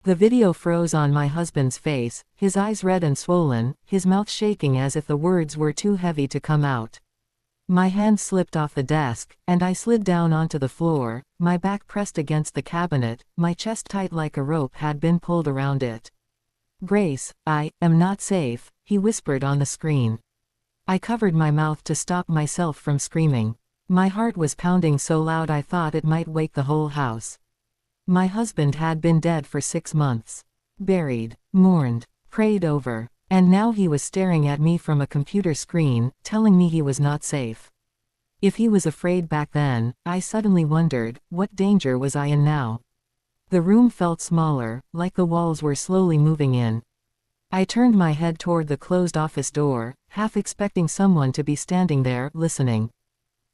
The video froze on my husband's face, his eyes red and swollen, his mouth shaking as if the words were too heavy to come out. My hand slipped off the desk, and I slid down onto the floor, my back pressed against the cabinet, my chest tight like a rope had been pulled around it. "Grace, I am not safe," he whispered on the screen. I covered my mouth to stop myself from screaming. My heart was pounding so loud I thought it might wake the whole house. My husband had been dead for 6 months. Buried, mourned, prayed over. And now he was staring at me from a computer screen, telling me he was not safe. If he was afraid back then, I suddenly wondered, what danger was I in now? The room felt smaller, like the walls were slowly moving in. I turned my head toward the closed office door, half expecting someone to be standing there, listening.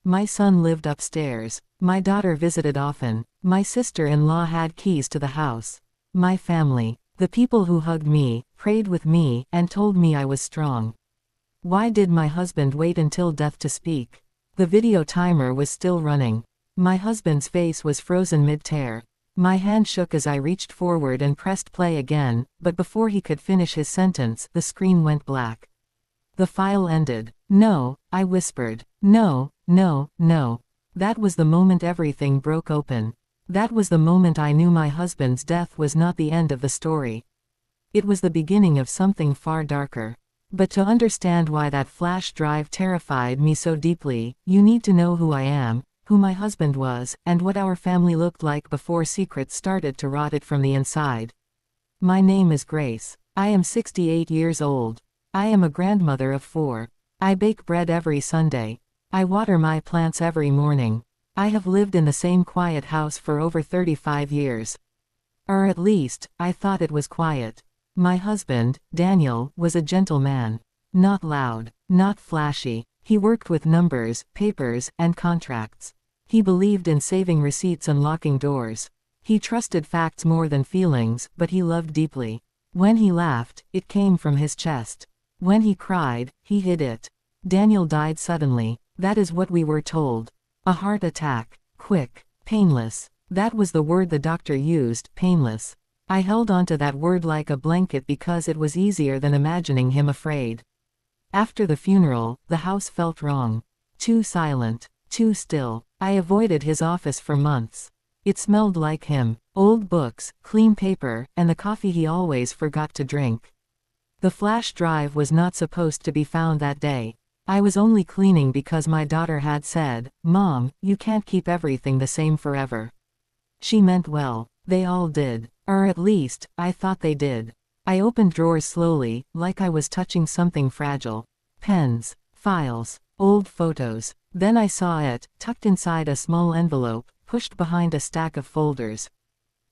My son lived upstairs. My daughter visited often. My sister-in-law had keys to the house. My family. The people who hugged me, prayed with me, and told me I was strong. Why did my husband wait until death to speak? The video timer was still running. My husband's face was frozen mid-tear. My hand shook as I reached forward and pressed play again, but before he could finish his sentence, the screen went black. The file ended. "No," I whispered. "No, no, no." That was the moment everything broke open. That was the moment I knew my husband's death was not the end of the story. It was the beginning of something far darker. But to understand why that flash drive terrified me so deeply, you need to know who I am, who my husband was, and what our family looked like before secrets started to rot it from the inside. My name is Grace. I am 68 years old. I am a grandmother of 4. I bake bread every Sunday. I water my plants every morning. I have lived in the same quiet house for over 35 years. Or at least, I thought it was quiet. My husband, Daniel, was a gentle man. Not loud, not flashy. He worked with numbers, papers, and contracts. He believed in saving receipts and locking doors. He trusted facts more than feelings, but he loved deeply. When he laughed, it came from his chest. When he cried, he hid it. Daniel died suddenly. That is what we were told. A heart attack. Quick. Painless. That was the word the doctor used, painless. I held onto that word like a blanket because it was easier than imagining him afraid. After the funeral, the house felt wrong. Too silent. Too still. I avoided his office for months. It smelled like him. Old books, clean paper, and the coffee he always forgot to drink. The flash drive was not supposed to be found that day. I was only cleaning because my daughter had said, "Mom, you can't keep everything the same forever." She meant well. They all did. Or at least, I thought they did. I opened drawers slowly, like I was touching something fragile. Pens, files, old photos. Then I saw it, tucked inside a small envelope, pushed behind a stack of folders.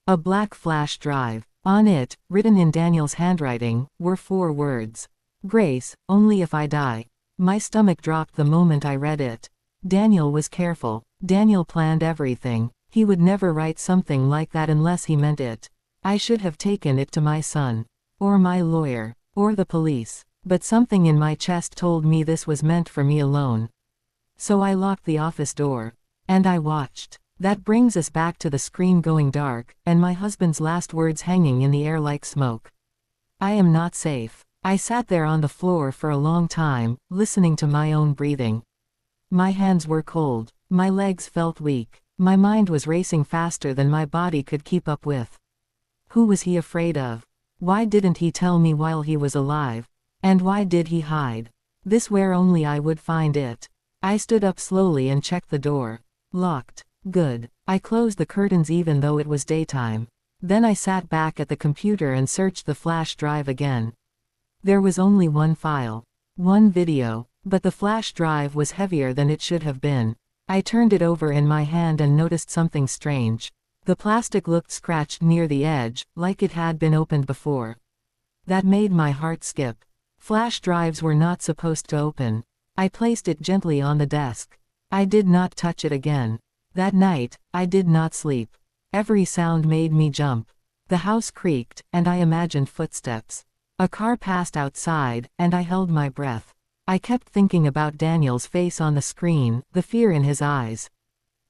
A black flash drive. On it, written in Daniel's handwriting, were 4 words. "Grace, only if I die." My stomach dropped the moment I read it. Daniel was careful. Daniel planned everything. He would never write something like that unless he meant it. I should have taken it to my son. Or my lawyer. Or the police. But something in my chest told me this was meant for me alone. So I locked the office door. And I watched. That brings us back to the screen going dark, and my husband's last words hanging in the air like smoke. "I am not safe." I sat there on the floor for a long time, listening to my own breathing. My hands were cold. My legs felt weak. My mind was racing faster than my body could keep up with. Who was he afraid of? Why didn't he tell me while he was alive? And why did he hide? This where only I would find it. I stood up slowly and checked the door. Locked. Good. I closed the curtains even though it was daytime. Then I sat back at the computer and searched the flash drive again. There was only one file. One video. But the flash drive was heavier than it should have been. I turned it over in my hand and noticed something strange. The plastic looked scratched near the edge, like it had been opened before. That made my heart skip. Flash drives were not supposed to open. I placed it gently on the desk. I did not touch it again. That night, I did not sleep. Every sound made me jump. The house creaked, and I imagined footsteps. A car passed outside, and I held my breath. I kept thinking about Daniel's face on the screen, the fear in his eyes.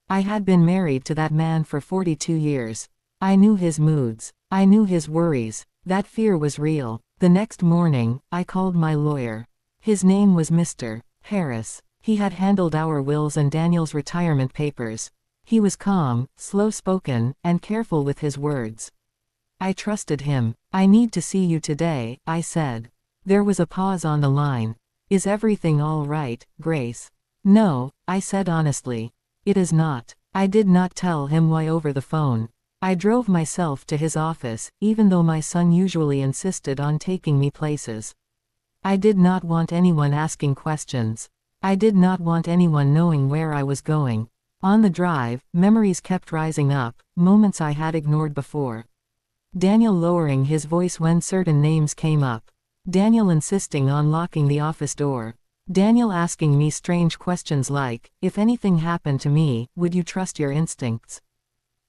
I had been married to that man for 42 years. I knew his moods. I knew his worries. That fear was real. The next morning, I called my lawyer. His name was Mr. Harris. He had handled our wills and Daniel's retirement papers. He was calm, slow-spoken, and careful with his words. I trusted him. I need to see you today, I said. There was a pause on the line. Is everything all right, Grace? No, I said honestly. It is not. I did not tell him why over the phone. I drove myself to his office, even though my son usually insisted on taking me places. I did not want anyone asking questions. I did not want anyone knowing where I was going. On the drive, memories kept rising up, moments I had ignored before. Daniel lowering his voice when certain names came up. Daniel insisting on locking the office door. Daniel asking me strange questions like, if anything happened to me, would you trust your instincts?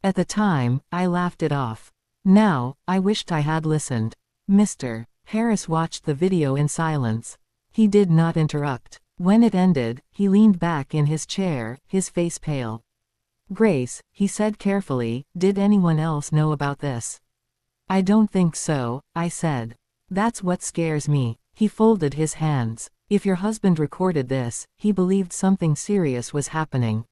At the time, I laughed it off. Now, I wished I had listened. Mr. Harris watched the video in silence. He did not interrupt. When it ended, he leaned back in his chair, his face pale. Grace, he said carefully, did anyone else know about this? I don't think so, I said. That's what scares me. He folded his hands. If your husband recorded this, he believed something serious was happening.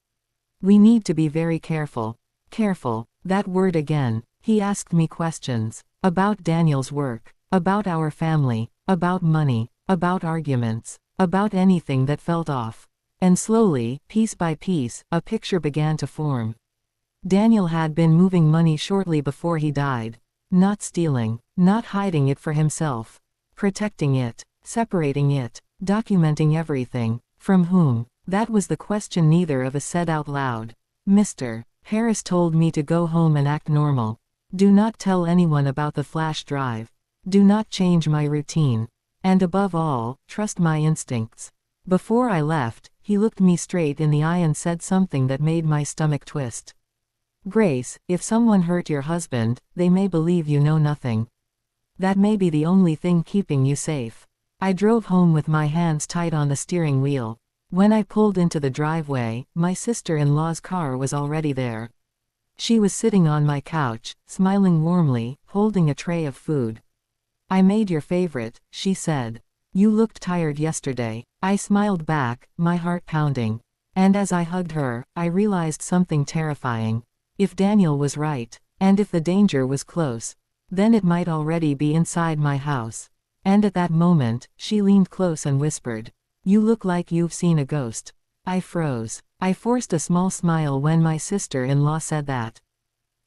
We need to be very careful. Careful, that word again. He asked me questions. About Daniel's work. About our family. About money. About arguments. About anything that felt off. And slowly, piece by piece, a picture began to form. Daniel had been moving money shortly before he died. Not stealing. Not hiding it for himself. Protecting it. Separating it. Documenting everything. From whom? That was the question neither of us said out loud. Mr. Harris told me to go home and act normal. Do not tell anyone about the flash drive. Do not change my routine. And above all, trust my instincts. Before I left, he looked me straight in the eye and said something that made my stomach twist. Grace, if someone hurt your husband, they may believe you know nothing. That may be the only thing keeping you safe. I drove home with my hands tight on the steering wheel. When I pulled into the driveway, my sister-in-law's car was already there. She was sitting on my couch, smiling warmly, holding a tray of food. I made your favorite, she said. You looked tired yesterday. I smiled back, my heart pounding. And as I hugged her, I realized something terrifying. If Daniel was right, and if the danger was close, then it might already be inside my house. And at that moment, she leaned close and whispered, "You look like you've seen a ghost." I froze. I forced a small smile when my sister-in-law said that.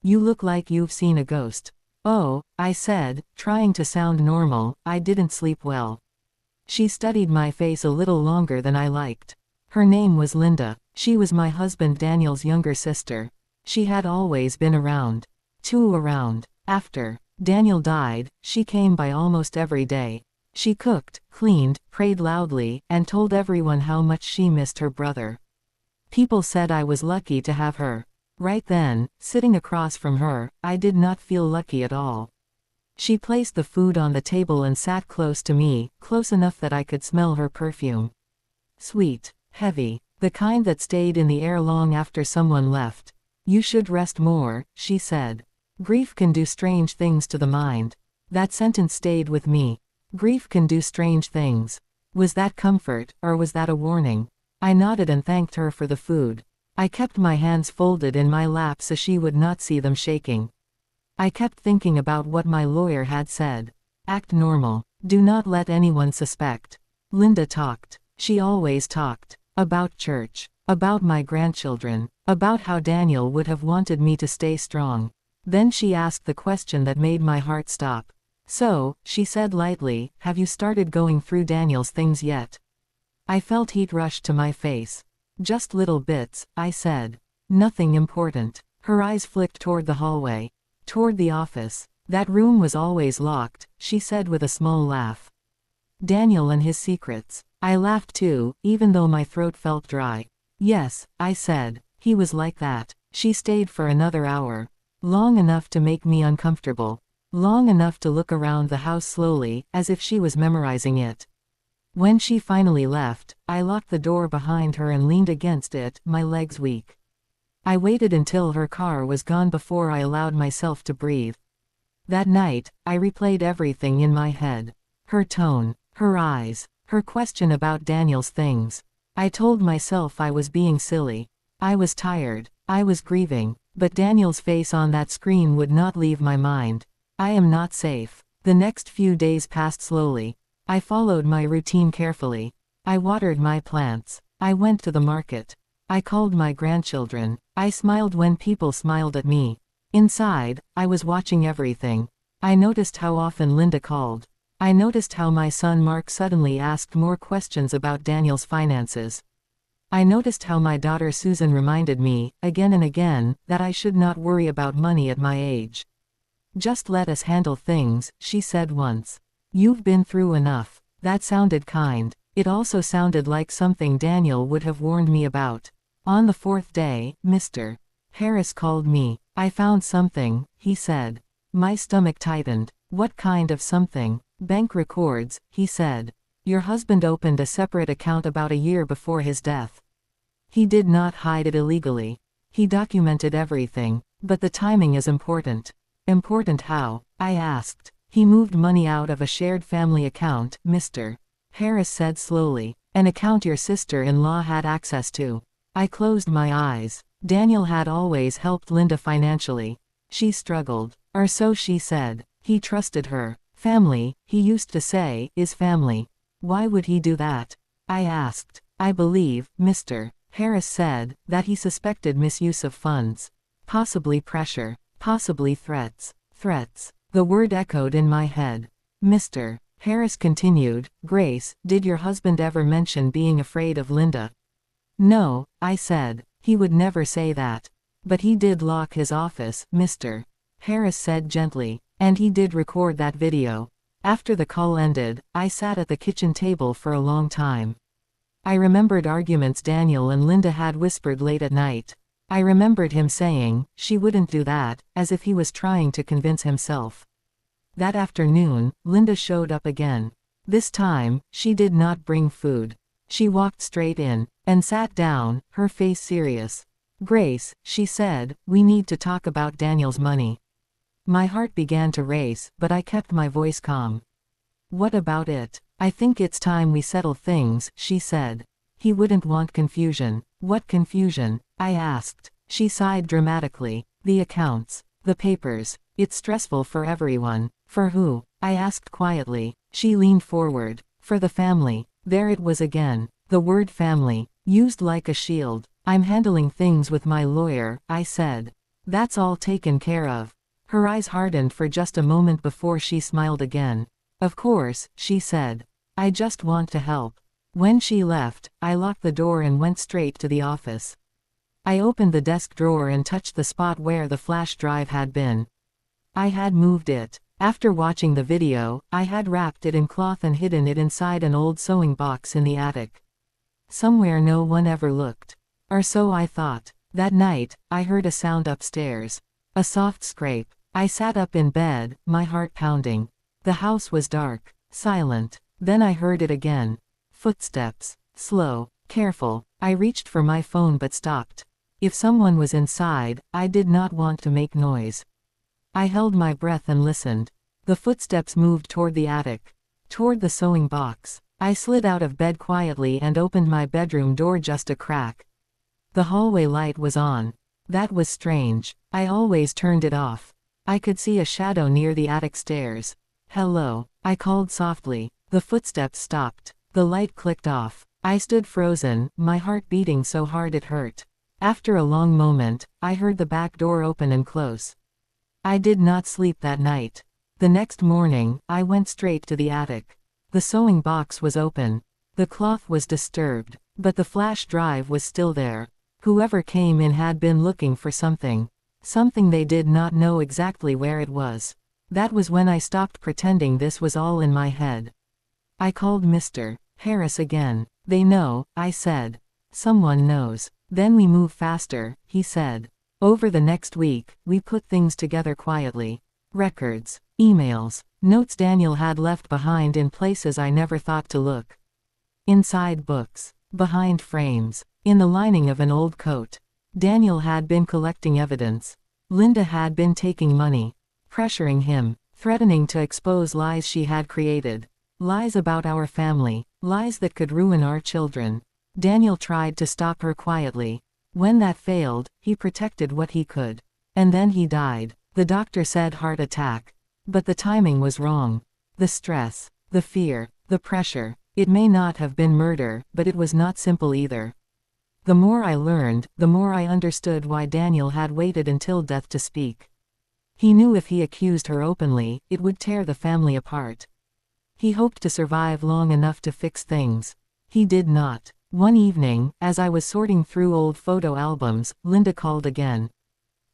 "You look like you've seen a ghost." "Oh," I said, trying to sound normal, "I didn't sleep well." She studied my face a little longer than I liked. Her name was Linda. She was my husband Daniel's younger sister. She had always been around. Around. After Daniel died, she came by almost every day. She cooked, cleaned, prayed loudly, and told everyone how much she missed her brother. People said I was lucky to have her. Right then, sitting across from her, I did not feel lucky at all. She placed the food on the table and sat close to me, close enough that I could smell her perfume. Sweet, heavy, the kind that stayed in the air long after someone left. "You should rest more," she said. "Grief can do strange things to the mind." That sentence stayed with me. Grief can do strange things. Was that comfort, or was that a warning? I nodded and thanked her for the food. I kept my hands folded in my lap so she would not see them shaking. I kept thinking about what my lawyer had said. Act normal. Do not let anyone suspect. Linda talked. She always talked. About church. About my grandchildren. About how Daniel would have wanted me to stay strong. Then she asked the question that made my heart stop. "So," she said lightly, "have you started going through Daniel's things yet?" I felt heat rush to my face. "Just little bits," I said. "Nothing important." Her eyes flicked toward the hallway. Toward the office. "That room was always locked," she said with a small laugh. Daniel and his secrets. I laughed too, even though my throat felt dry. "Yes," I said. "He was like that." She stayed for another hour. Long enough to make me uncomfortable. Long enough to look around the house slowly, as if she was memorizing it. When she finally left, I locked the door behind her and leaned against it, my legs weak. I waited until her car was gone before I allowed myself to breathe. That night, I replayed everything in my head. Her tone, her eyes, her question about Daniel's things. I told myself I was being silly. I was tired, I was grieving, but Daniel's face on that screen would not leave my mind. I am not safe. The next few days passed slowly. I followed my routine carefully. I watered my plants. I went to the market. I called my grandchildren. I smiled when people smiled at me. Inside, I was watching everything. I noticed how often Linda called. I noticed how my son Mark suddenly asked more questions about Daniel's finances. I noticed how my daughter Susan reminded me, again and again, that I should not worry about money at my age. "Just let us handle things," she said once. "You've been through enough." That sounded kind. It also sounded like something Daniel would have warned me about. On the fourth day, Mr. Harris called me. "I found something," he said. My stomach tightened. "What kind of something?" "Bank records," he said. "Your husband opened a separate account about a year before his death. He did not hide it illegally. He documented everything. But the timing is important." "Important how?" I asked. "He moved money out of a shared family account," Mr. Harris said slowly. "An account your sister-in-law had access to." I closed my eyes. Daniel had always helped Linda financially. She struggled. Or so she said. He trusted her. Family, he used to say, is family. Why would he do that? I asked. "I believe," Mr. Harris said, "that he suspected misuse of funds. Possibly pressure. Possibly threats." Threats. The word echoed in my head. Mr. Harris continued, "Grace, did your husband ever mention being afraid of Linda?" "No," I said. "He would never say that." "But he did lock his office," Mr. Harris said gently. "And he did record that video." After the call ended, I sat at the kitchen table for a long time. I remembered arguments Daniel and Linda had whispered late at night. I remembered him saying, "She wouldn't do that," as if he was trying to convince himself. That afternoon, Linda showed up again. This time, she did not bring food. She walked straight in, and sat down, her face serious. "Grace," she said, "we need to talk about Daniel's money." My heart began to race, but I kept my voice calm. "What about it?" "I think it's time we settle things," she said. "He wouldn't want confusion." "What confusion?" I asked. She sighed dramatically. "The accounts. The papers. It's stressful for everyone." "For who?" I asked quietly. She leaned forward. "For the family." There it was again. The word family, used like a shield. "I'm handling things with my lawyer," I said. "That's all taken care of." Her eyes hardened for just a moment before she smiled again. "Of course," she said. "I just want to help." When she left, I locked the door and went straight to the office. I opened the desk drawer and touched the spot where the flash drive had been. I had moved it. After watching the video, I had wrapped it in cloth and hidden it inside an old sewing box in the attic. Somewhere no one ever looked. Or so I thought. That night, I heard a sound upstairs. A soft scrape. I sat up in bed, my heart pounding. The house was dark, silent. Then I heard it again. Footsteps. Slow, careful. I reached for my phone but stopped. If someone was inside, I did not want to make noise. I held my breath and listened. The footsteps moved toward the attic. Toward the sewing box. I slid out of bed quietly and opened my bedroom door just a crack. The hallway light was on. That was strange. I always turned it off. I could see a shadow near the attic stairs. "Hello," I called softly. The footsteps stopped. The light clicked off. I stood frozen, my heart beating so hard it hurt. After a long moment, I heard the back door open and close. I did not sleep that night. The next morning, I went straight to the attic. The sewing box was open. The cloth was disturbed, but the flash drive was still there. Whoever came in had been looking for something. Something they did not know exactly where it was. That was when I stopped pretending this was all in my head. I called Mr. Harris again. "They know," I said. "Someone knows." "Then we move faster," he said. Over the next week, we put things together quietly. Records, emails, notes Daniel had left behind in places I never thought to look. Inside books, behind frames, in the lining of an old coat. Daniel had been collecting evidence. Linda had been taking money, pressuring him, threatening to expose lies she had created. Lies about our family, lies that could ruin our children. Daniel tried to stop her quietly. When that failed, he protected what he could. And then he died. The doctor said heart attack. But the timing was wrong. The stress, the fear, the pressure. It may not have been murder, but it was not simple either. The more I learned, the more I understood why Daniel had waited until death to speak. He knew if he accused her openly, it would tear the family apart. He hoped to survive long enough to fix things. He did not. One evening, as I was sorting through old photo albums, Linda called again.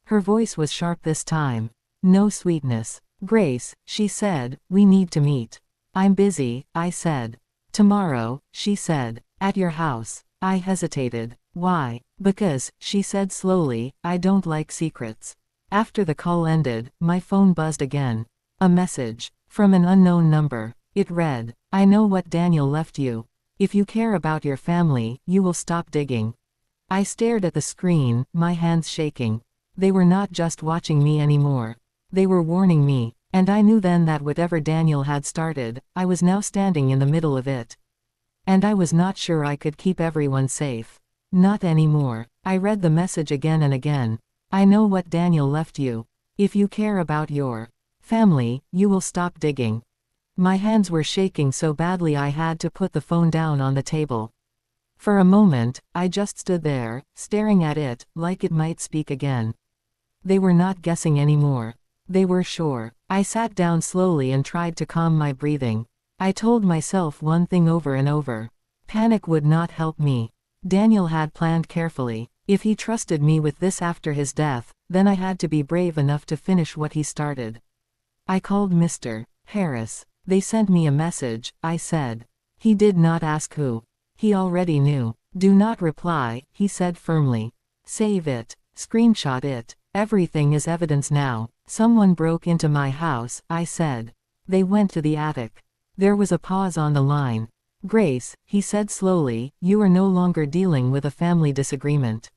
Her voice was sharp this time. No sweetness. "Grace," she said, "we need to meet." "I'm busy," I said. "Tomorrow," she said. "At your house." I hesitated. "Why?" "Because," she said slowly, "I don't like secrets." After the call ended, my phone buzzed again. A message. From an unknown number. It read, "I know what Daniel left you. If you care about your family, you will stop digging." I stared at the screen, my hands shaking. They were not just watching me anymore. They were warning me, and I knew then that whatever Daniel had started, I was now standing in the middle of it. And I was not sure I could keep everyone safe. Not anymore. I read the message again and again. "I know what Daniel left you. If you care about your family, you will stop digging." My hands were shaking so badly I had to put the phone down on the table. For a moment, I just stood there, staring at it, like it might speak again. They were not guessing anymore. They were sure. I sat down slowly and tried to calm my breathing. I told myself one thing over and over. Panic would not help me. Daniel had planned carefully. If he trusted me with this after his death, then I had to be brave enough to finish what he started. I called Mr. Harris. "They sent me a message," I said. He did not ask who. He already knew. "Do not reply," he said firmly. "Save it. Screenshot it. Everything is evidence now." "Someone broke into my house," I said. "They went to the attic." There was a pause on the line. "Grace," he said slowly, "you are no longer dealing with a family disagreement.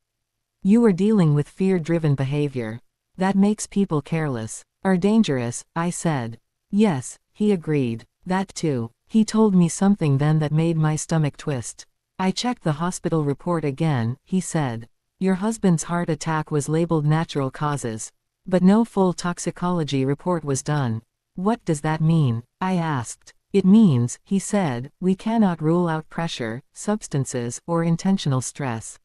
You are dealing with fear-driven behavior. That makes people careless. Or dangerous," I said. "Yes," he agreed. "That too." He told me something then that made my stomach twist. "I checked the hospital report again," he said. "Your husband's heart attack was labeled natural causes. But no full toxicology report was done." "What does that mean?" I asked. "It means," he said, "we cannot rule out pressure, substances, or intentional stress.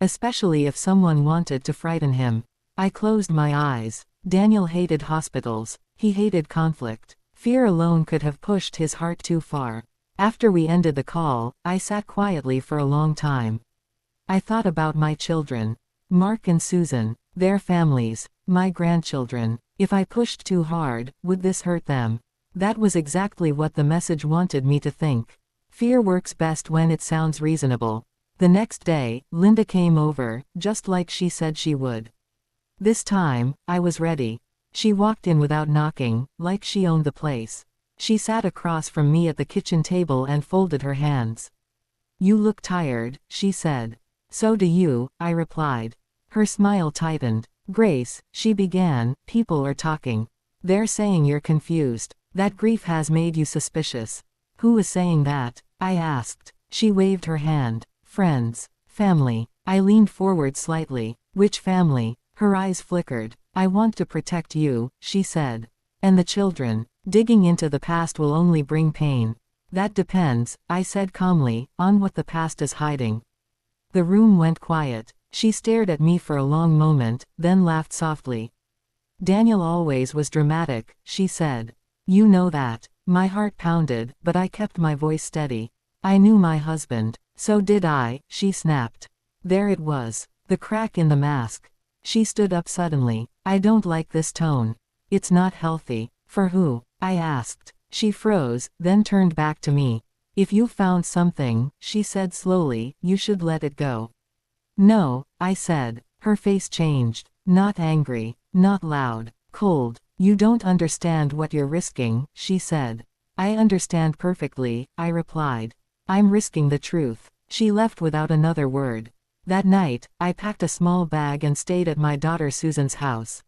Especially if someone wanted to frighten him." I closed my eyes. Daniel hated hospitals. He hated conflict. Fear alone could have pushed his heart too far. After we ended the call, I sat quietly for a long time. I thought about my children. Mark and Susan. Their families. My grandchildren. If I pushed too hard, would this hurt them? That was exactly what the message wanted me to think. Fear works best when it sounds reasonable. The next day, Linda came over, just like she said she would. This time, I was ready. She walked in without knocking, like she owned the place. She sat across from me at the kitchen table and folded her hands. "You look tired," she said. "So do you," I replied. Her smile tightened. "Grace," she began, "people are talking. They're saying you're confused. That grief has made you suspicious." "Who is saying that?" I asked. She waved her hand. "Friends. Family." I leaned forward slightly. "Which family?" Her eyes flickered. "I want to protect you," she said. "And the children. Digging into the past will only bring pain." "That depends," I said calmly, "on what the past is hiding." The room went quiet. She stared at me for a long moment, then laughed softly. "Daniel always was dramatic," she said. "You know that." My heart pounded, but I kept my voice steady. "I knew my husband." "So did I," she snapped. There it was. The crack in the mask. She stood up suddenly. "I don't like this tone. It's not healthy." "For who?" I asked. She froze, then turned back to me. "If you found something," she said slowly, "you should let it go." "No," I said. Her face changed. Not angry. Not loud. Cold. "You don't understand what you're risking," she said. "I understand perfectly," I replied. "I'm risking the truth." She left without another word. That night, I packed a small bag and stayed at my daughter Susan's house.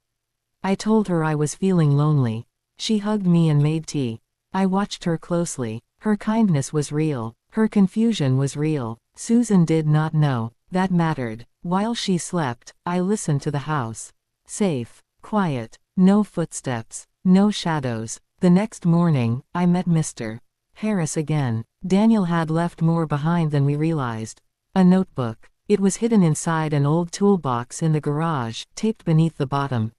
I told her I was feeling lonely. She hugged me and made tea. I watched her closely. Her kindness was real. Her confusion was real. Susan did not know. That mattered. While she slept, I listened to the house. Safe. Quiet. No footsteps. No shadows. The next morning, I met Mr. Harris again. Daniel had left more behind than we realized. A notebook. It was hidden inside an old toolbox in the garage, taped beneath the bottom.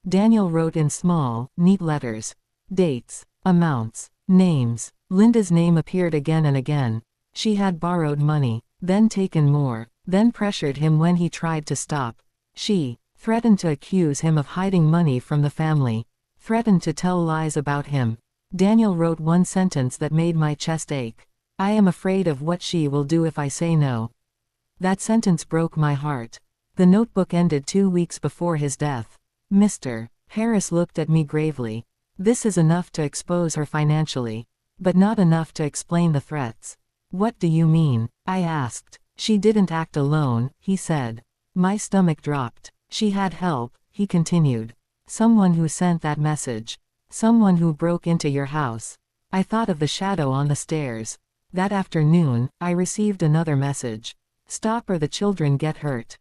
Daniel wrote in small, neat letters. Dates, amounts, names. Linda's name appeared again and again. She had borrowed money, then taken more, then pressured him when he tried to stop. She threatened to accuse him of hiding money from the family, threatened to tell lies about him. Daniel wrote one sentence that made my chest ache. I am afraid of what she will do if I say no. That sentence broke my heart. The notebook ended 2 weeks before his death. Mr. Harris looked at me gravely. This is enough to expose her financially, but not enough to explain the threats. What do you mean? I asked. She didn't act alone, he said. My stomach dropped. She had help, he continued. Someone who sent that message. Someone who broke into your house. I thought of the shadow on the stairs. That afternoon, I received another message. Stop or the children get hurt.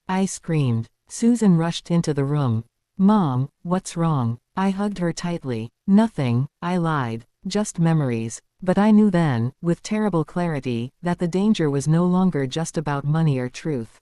I screamed. Susan rushed into the room. Mom, what's wrong? I hugged her tightly. Nothing, I lied. Just memories. But I knew then, with terrible clarity, that the danger was no longer just about money or truth.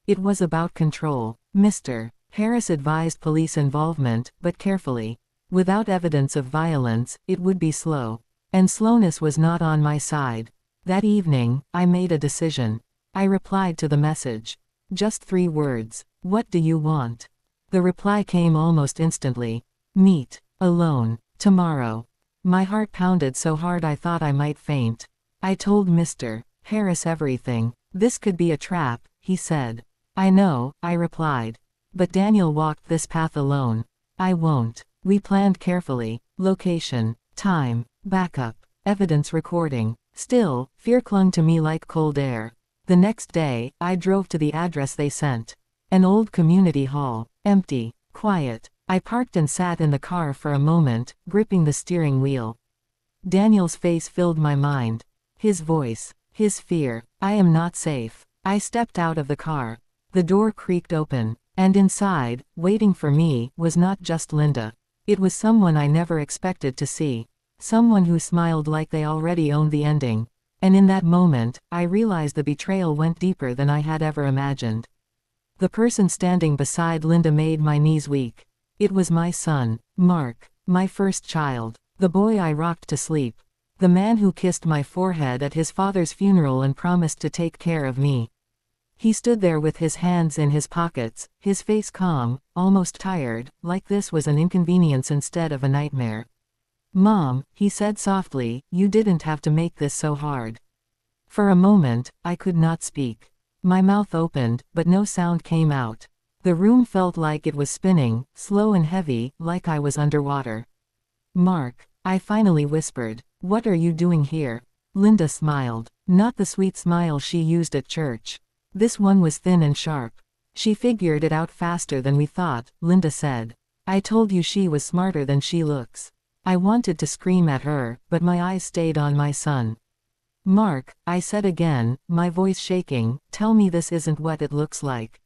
It was about control. Mr. Harris advised police involvement, but carefully. Without evidence of violence, it would be slow. And slowness was not on my side. That evening, I made a decision. I replied to the message. Just 3 words. What do you want? The reply came almost instantly. Meet. Alone. Tomorrow. My heart pounded so hard I thought I might faint. I told Mr. Harris everything. This could be a trap, he said. I know, I replied. But Daniel walked this path alone. I won't. We planned carefully. Location. Time. Backup. Evidence recording. Still, fear clung to me like cold air. The next day, I drove to the address they sent. An old community hall. Empty. Quiet. I parked and sat in the car for a moment, gripping the steering wheel. Daniel's face filled my mind. His voice. His fear. I am not safe. I stepped out of the car. The door creaked open. And inside, waiting for me, was not just Linda. It was someone I never expected to see. Someone who smiled like they already owned the ending. And in that moment, I realized the betrayal went deeper than I had ever imagined. The person standing beside Linda made my knees weak. It was my son, Mark, my first child, the boy I rocked to sleep, the man who kissed my forehead at his father's funeral and promised to take care of me. He stood there with his hands in his pockets, his face calm, almost tired, like this was an inconvenience instead of a nightmare. Mom, he said softly, you didn't have to make this so hard. For a moment, I could not speak. My mouth opened, but no sound came out. The room felt like it was spinning, slow and heavy, like I was underwater. Mark, I finally whispered. What are you doing here? Linda smiled. Not the sweet smile she used at church. This one was thin and sharp. She figured it out faster than we thought, Linda said. I told you she was smarter than she looks. I wanted to scream at her, but my eyes stayed on my son. Mark, I said again, my voice shaking, tell me this isn't what it looks like.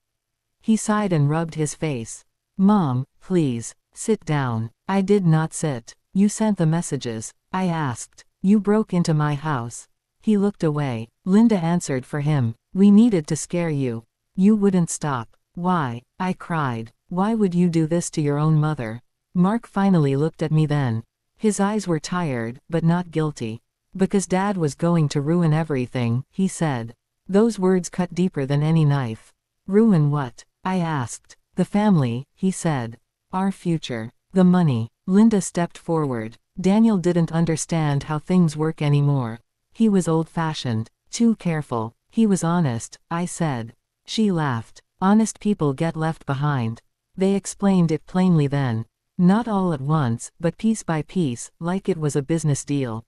He sighed and rubbed his face. Mom, please, sit down. I did not sit. You sent the messages. I asked. You broke into my house. He looked away. Linda answered for him. We needed to scare you. You wouldn't stop. Why? I cried. Why would you do this to your own mother? Mark finally looked at me then. His eyes were tired, but not guilty. Because Dad was going to ruin everything, he said. Those words cut deeper than any knife. Ruin what? I asked. The family, he said. Our future. The money. Linda stepped forward. Daniel didn't understand how things work anymore. He was old-fashioned. Too careful. He was honest, I said. She laughed. Honest people get left behind. They explained it plainly then. Not all at once, but piece by piece, like it was a business deal.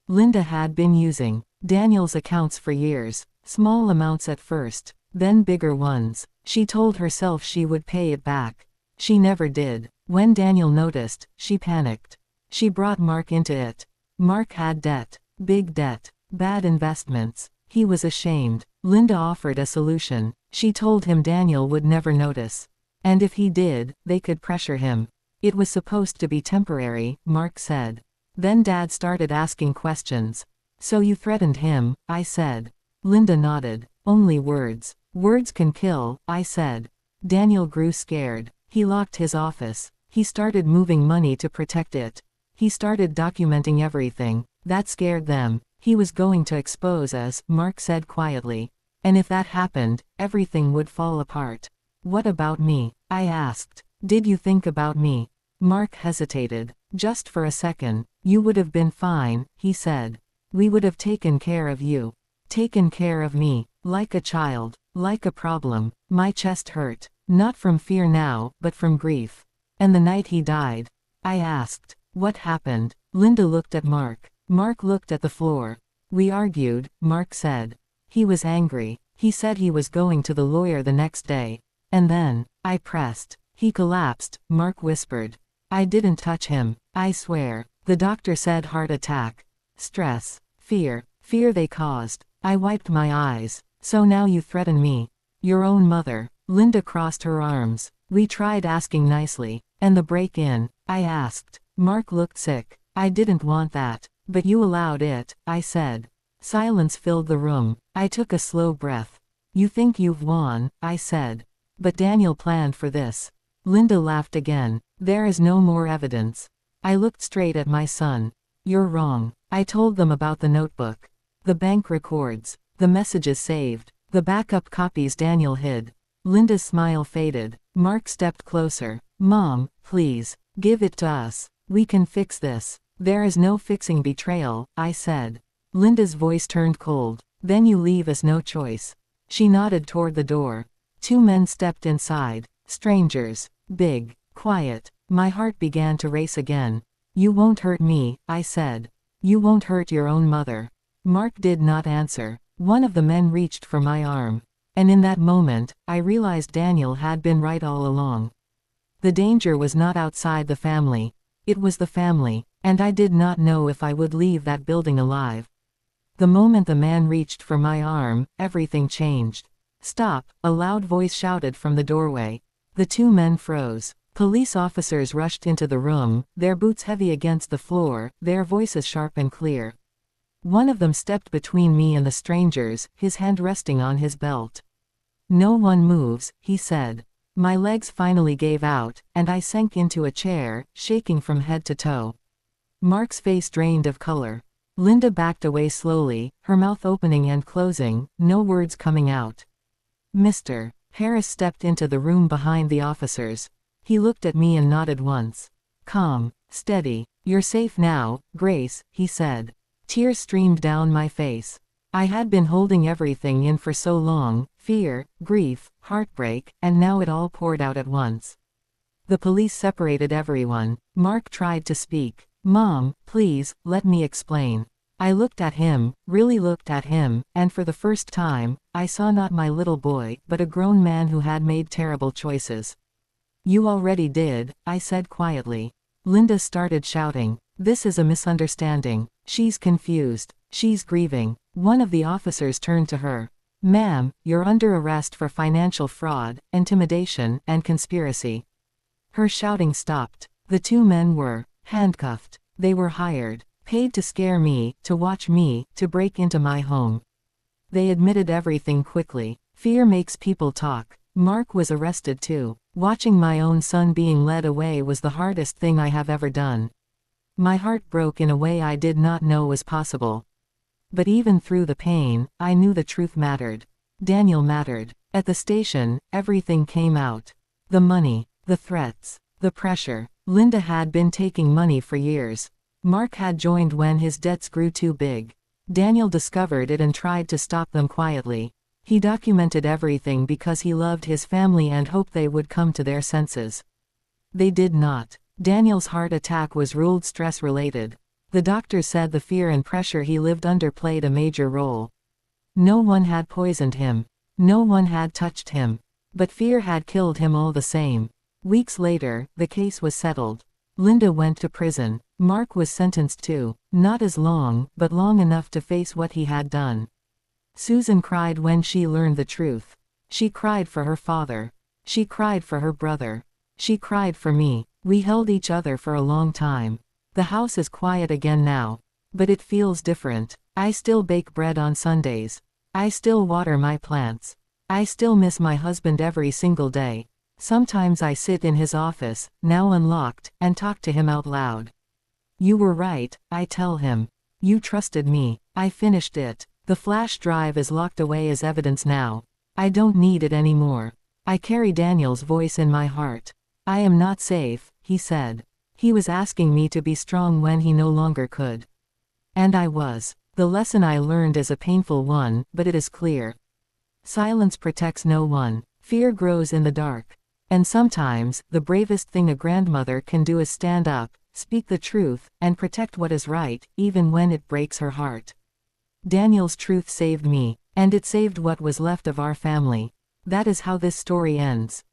Linda had been using Daniel's accounts for years. Small amounts at first. then bigger ones. She told herself she would pay it back. She never did. When Daniel noticed, she panicked. She brought Mark into it. Mark had debt. Big debt. Bad investments. He was ashamed. Linda offered a solution. She told him Daniel would never notice. And if he did, they could pressure him. It was supposed to be temporary, Mark said. Then Dad started asking questions. So you threatened him, I said. Linda nodded. Only words. Words can kill, I said. Daniel grew scared. He locked his office. He started moving money to protect it. He started documenting everything. That scared them. He was going to expose us, Mark said quietly. And if that happened, everything would fall apart. What about me? I asked. Did you think about me? Mark hesitated. Just for a second. You would have been fine, he said. We would have taken care of you. Taken care of me. Like a child. Like a problem. My chest hurt. Not from fear now, but from grief. And the night he died. I asked. What happened? Linda looked at Mark. Mark looked at the floor. We argued, Mark said. He was angry. He said he was going to the lawyer the next day. And then, I pressed. He collapsed, Mark whispered. I didn't touch him, I swear. The doctor said heart attack. Stress. Fear. Fear they caused. I wiped my eyes. So now you threaten me. Your own mother. Linda crossed her arms. We tried asking nicely. And the break-in? I asked. Mark looked sick. I didn't want that. But you allowed it, I said. Silence filled the room. I took a slow breath. You think you've won, I said. But Daniel planned for this. Linda laughed again. There is no more evidence. I looked straight at my son. You're wrong. I told them about the notebook. The bank records. The messages saved. The backup copies Daniel hid. Linda's smile faded. Mark stepped closer. Mom, please. Give it to us. We can fix this. There is no fixing betrayal, I said. Linda's voice turned cold. Then you leave us no choice. She nodded toward the door. Two men stepped inside. Strangers. Big. Quiet. My heart began to race again. You won't hurt me, I said. You won't hurt your own mother. Mark did not answer. One of the men reached for my arm. And in that moment, I realized Daniel had been right all along. The danger was not outside the family. It was the family, and I did not know if I would leave that building alive. The moment the man reached for my arm, everything changed. Stop, a loud voice shouted from the doorway. The two men froze. Police officers rushed into the room, their boots heavy against the floor, their voices sharp and clear. One of them stepped between me and the strangers, his hand resting on his belt. No one moves, he said. My legs finally gave out, and I sank into a chair, shaking from head to toe. Mark's face drained of color. Linda backed away slowly, her mouth opening and closing, no words coming out. Mr. Harris stepped into the room behind the officers. He looked at me and nodded once. Calm, steady. You're safe now, Grace, he said. Tears streamed down my face. I had been holding everything in for so long, fear, grief, heartbreak, and now it all poured out at once. The police separated everyone. Mark tried to speak. Mom, please, let me explain. I looked at him, really looked at him, and for the first time, I saw not my little boy, but a grown man who had made terrible choices. You already did, I said quietly. Linda started shouting. This is a misunderstanding. She's confused. She's grieving. One of the officers turned to her. Ma'am, you're under arrest for financial fraud, intimidation, and conspiracy. Her shouting stopped. The two men were handcuffed. They were hired, paid to scare me, to watch me, to break into my home. They admitted everything quickly. Fear makes people talk. Mark was arrested too. Watching my own son being led away was the hardest thing I have ever done. My heart broke in a way I did not know was possible. But even through the pain, I knew the truth mattered. Daniel mattered. At the station, everything came out. The money, the threats, the pressure. Linda had been taking money for years. Mark had joined when his debts grew too big. Daniel discovered it and tried to stop them quietly. He documented everything because he loved his family and hoped they would come to their senses. They did not. Daniel's heart attack was ruled stress-related. The doctors said the fear and pressure he lived under played a major role. No one had poisoned him. No one had touched him. But fear had killed him all the same. Weeks later, the case was settled. Linda went to prison. Mark was sentenced to, not as long, but long enough to face what he had done. Susan cried when she learned the truth. She cried for her father. She cried for her brother. She cried for me. We held each other for a long time. The house is quiet again now. But it feels different. I still bake bread on Sundays. I still water my plants. I still miss my husband every single day. Sometimes I sit in his office, now unlocked, and talk to him out loud. You were right, I tell him. You trusted me. I finished it. The flash drive is locked away as evidence now. I don't need it anymore. I carry Daniel's voice in my heart. I am not safe, he said. He was asking me to be strong when he no longer could. And I was. The lesson I learned is a painful one, but it is clear. Silence protects no one. Fear grows in the dark. And sometimes, the bravest thing a grandmother can do is stand up, speak the truth, and protect what is right, even when it breaks her heart. Daniel's truth saved me, and it saved what was left of our family. That is how this story ends.